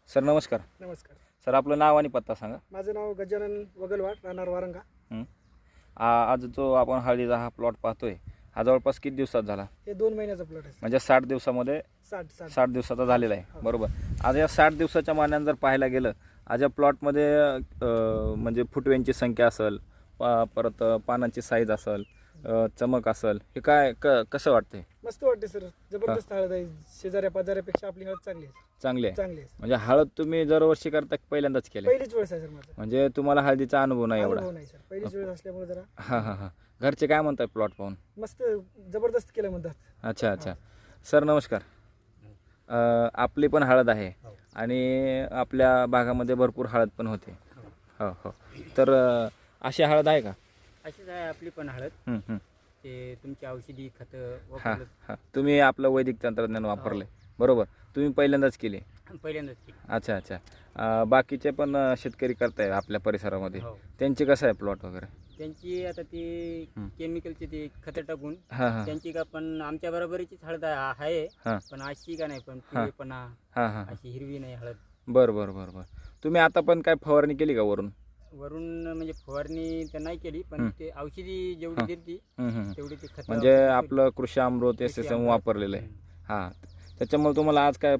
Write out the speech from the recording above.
Sir नमस्कार. नमस्कार. Sir आपलं नाव आणि पत्ता सांगा. माझं नाव गजानन वगलवाड, राहणार वारंगा. आज जो आपण हळदीचा हा प्लॉट पाहतोय हा जवळपास किती दिवसात झाला? हे 2 महिन्याचा प्लॉट आहे. म्हणजे 60 दिवसामध्ये 60 दिवसाचा झालेला आहे. हो. बरोबर. आज या 60 दिवसाच्या मानाने जर पाहायला गेलं आज या प्लॉटमध्ये म्हणजे फुटव्यांची संख्या असेल, परत पानांची साईज असेल, चमक असेल, हे काय कसं वाटतंय? मस्त वाटते सर. जबरदस्त हळद आहे. शेजाऱ्या पाजाऱ्यापेक्षा आपली हळद चांगली आहे. चांगली आहे. चांगली आहे. म्हणजे हळद तुम्ही दरवर्षी करता की पहिल्यांदाच केलं? पहिलीच वेळ आहे सर माझा. म्हणजे तुम्हाला हळदीचा अनुभव नाही एवढा? अनुभव नाही सर. पहिलीच वेळ असल्यामुळे जरा हां. घरचे काय म्हणतात प्लॉट पाहून? मस्त जबरदस्त केलं म्हणतात. अच्छा. सर नमस्कार. आपली पण हळद आहे आणि आपल्या भागामध्ये भरपूर हळद पण होते. हो. तर अशी हळद आहे का? अशीच आहे आपली पण हळद. ते तुमची औषधी खतं हां. तुम्ही आपलं वैदिक तंत्रज्ञान वापरले बरोबर? तुम्ही पहिल्यांदाच केले? पहिल्यांदाच केली. अच्छा. बाकीचे पण शेतकरी करताय आपल्या परिसरामध्ये, हो. त्यांचे कसं आहे प्लॉट वगैरे? त्यांची आता ती केमिकलची ते खतं टाकून हां. त्यांची का पण आमच्या बरोबरीचीच हळद आहे. हां. पण अशी का नाही, पण पिवळेपणा हां. अशी हिरवी नाही हळद. बरं. तुम्ही आता पण काय फवारणी केली का वरून? वरून म्हणजे फवारणी तर नाही केली, पण ते औषधी जेवढी दिली तेवढी ते खत म्हणजे आपलं कृषी अमृत SSM वापरलेलं आहे. हां. त्याच्यामुळे तुम्हाला आज काय